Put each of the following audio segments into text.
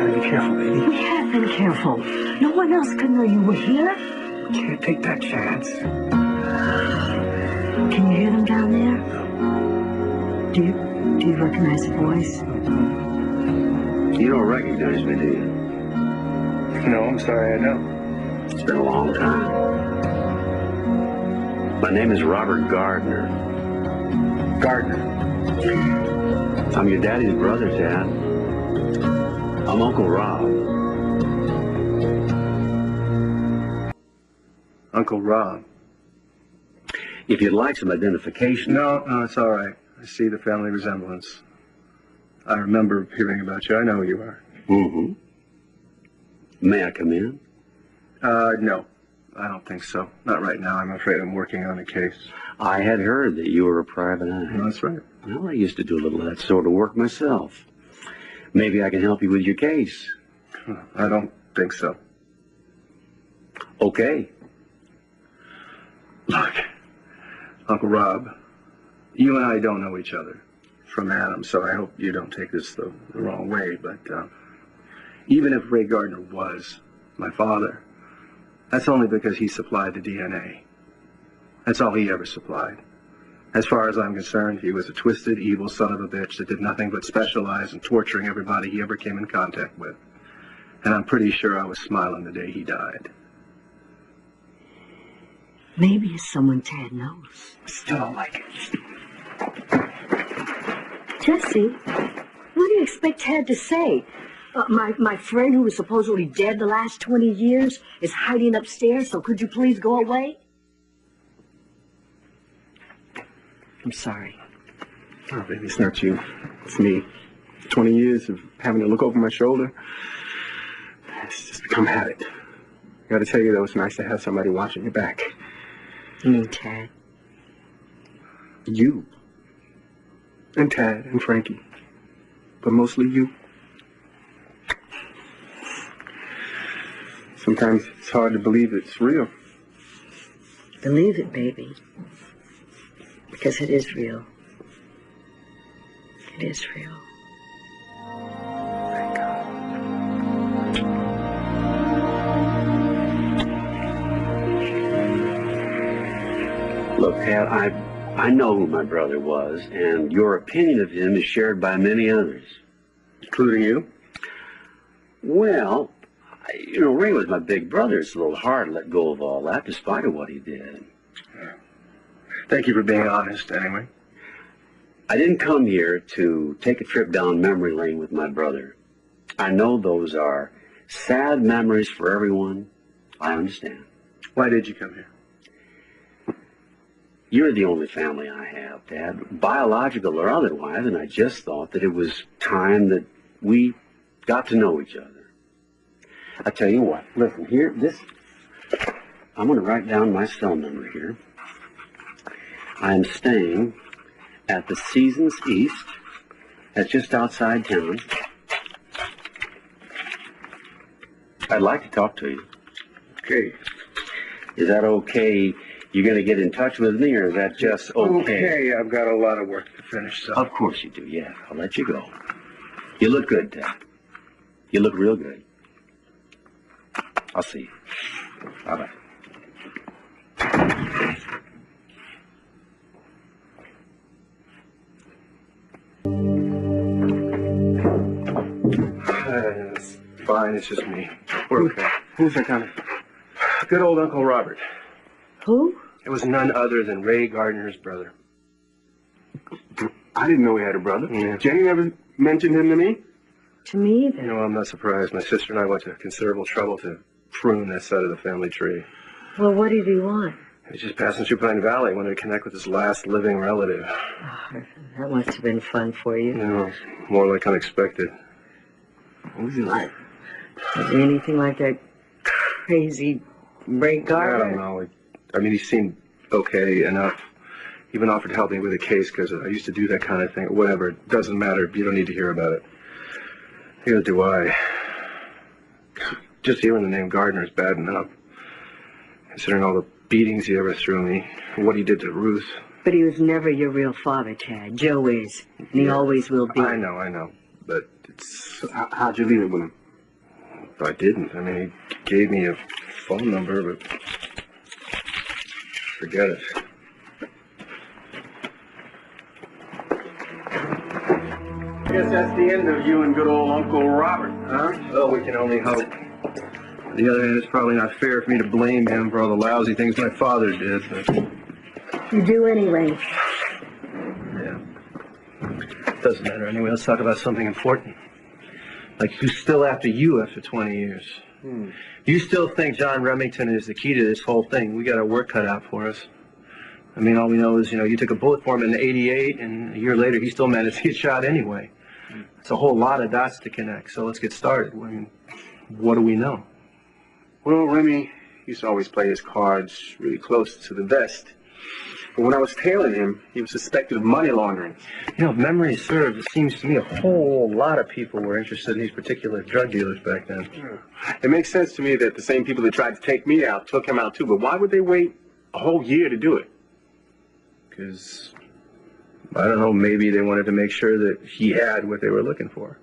Gotta be careful, baby. We have been careful. No one else could know you were here. Can't take that chance. Can you hear them down there? Do you recognize the voice? You don't recognize me, do you? No, I'm sorry, I don't. It's been a long time. My name is Robert Gardner. Gardner. I'm your daddy's brother, Dad. I'm Uncle Rob. Uncle Rob. If you'd like some identification... No, it's all right. I see the family resemblance. I remember hearing about you. I know who you are. Mm-hmm. May I come in? No. I don't think so. Not right now. I'm afraid I'm working on a case. I had heard that you were a private eye. No, that's right. Well, I used to do a little of that sort of work myself. Maybe I can help you with your case. I don't think so. Okay. Look, Uncle Rob, you and I don't know each other from Adam, so I hope you don't take this the wrong way, but even if Ray Gardner was my father, that's only because he supplied the DNA. That's all he ever supplied. As far as I'm concerned, he was a twisted, evil son of a bitch that did nothing but specialize in torturing everybody he ever came in contact with. And I'm pretty sure I was smiling the day he died. Maybe it's someone Tad knows. Still don't like it. Jesse, what do you expect Tad to say? My friend who was supposedly dead the last 20 years is hiding upstairs, so could you please go away? I'm sorry. Oh, baby, it's not you. It's me. 20 years of having to look over my shoulder. It's just become habit. I gotta tell you, though, it's nice to have somebody watching your back. You mean Tad? You. And Tad and Frankie. But mostly you. Sometimes it's hard to believe it's real. Believe it, baby. Because it is real. It is real. Thank God. Look, Pat, I know who my brother was, and your opinion of him is shared by many others. Including you? Well, Ray was my big brother. It's a little hard to let go of all that, despite of what he did. Thank you for being honest, anyway. I didn't come here to take a trip down memory lane with my brother. I know those are sad memories for everyone. I understand. Why did you come here? You're the only family I have, Dad, biological or otherwise, and I just thought that it was time that we got to know each other. I tell you what, listen, here, I'm going to write down my cell number here. I am staying at the Seasons East. That's just outside town. I'd like to talk to you. Okay. Is that okay? You're going to get in touch with me, or is that just okay? Okay, I've got a lot of work to finish, so... Of course you do, yeah. I'll let you go. You look good, Ted. You look real good. I'll see you. Bye-bye. It's fine, it's just me. We're okay. Who's that kind of... Good old Uncle Robert. Who? It was none other than Ray Gardner's brother. I didn't know he had a brother. Yeah. Jenny never mentioned him to me. To me either. No, I'm not surprised. My sister and I went to considerable trouble to prune that side of the family tree. Well, what did he want? He was just passing through Pine Valley. He wanted to connect with his last living relative. Oh, that must have been fun for you. No, more like unexpected. What was he like? Was he anything like that crazy Ray Gardner? I don't know. I mean, he seemed okay enough. He even offered to help me with a case because I used to do that kind of thing. Whatever. It doesn't matter. You don't need to hear about it. Neither do I. Just hearing the name Gardner is bad enough. Considering all the beatings he ever threw me, and what he did to Ruth. But he was never your real father, Tad. Joe is, and he always will be. I know. But it's... So how'd you leave it with him? I didn't. I mean, he gave me a phone number, but forget it. I guess that's the end of you and good old Uncle Robert, huh? Well, we can only hope. On the other hand, it's probably not fair for me to blame him for all the lousy things my father did, but... You do anyway. Yeah. Doesn't matter anyway. Let's talk about something important. Like, who's still after you after 20 years? You still think John Remington is the key to this whole thing? We got our work cut out for us. I mean, all we know is, you took a bullet for him in '88, and a year later, he still managed to get shot anyway. It's a whole lot of dots to connect, so let's get started. I mean, what do we know? Well, Remy used to always play his cards really close to the vest. But when I was tailing him, he was suspected of money laundering. If memory serves, it seems to me a whole lot of people were interested in these particular drug dealers back then. It makes sense to me that the same people that tried to take me out took him out too, but why would they wait a whole year to do it? Because, I don't know, maybe they wanted to make sure that he had what they were looking for.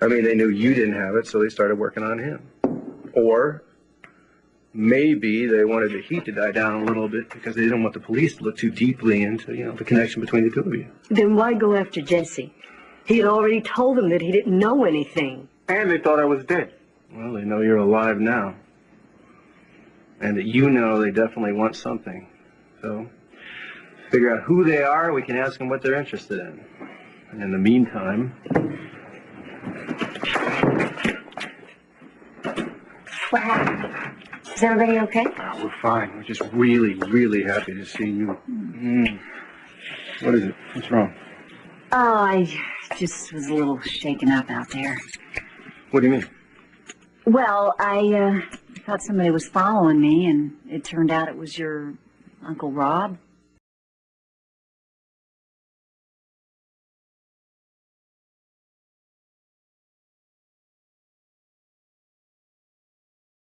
I mean, they knew you didn't have it, so they started working on him. Or maybe they wanted the heat to die down a little bit because they didn't want the police to look too deeply into, the connection between the two of you. Then why go after Jesse? He had already told them that he didn't know anything. And they thought I was dead. Well, they know you're alive now. And that they definitely want something. So, figure out who they are, we can ask them what they're interested in. And in the meantime... What happened? Is everybody okay? Oh, we're fine. We're just really, really happy to see you. What is it? What's wrong? Oh, I just was a little shaken up out there. What do you mean? Well, I thought somebody was following me, and it turned out it was your Uncle Rob.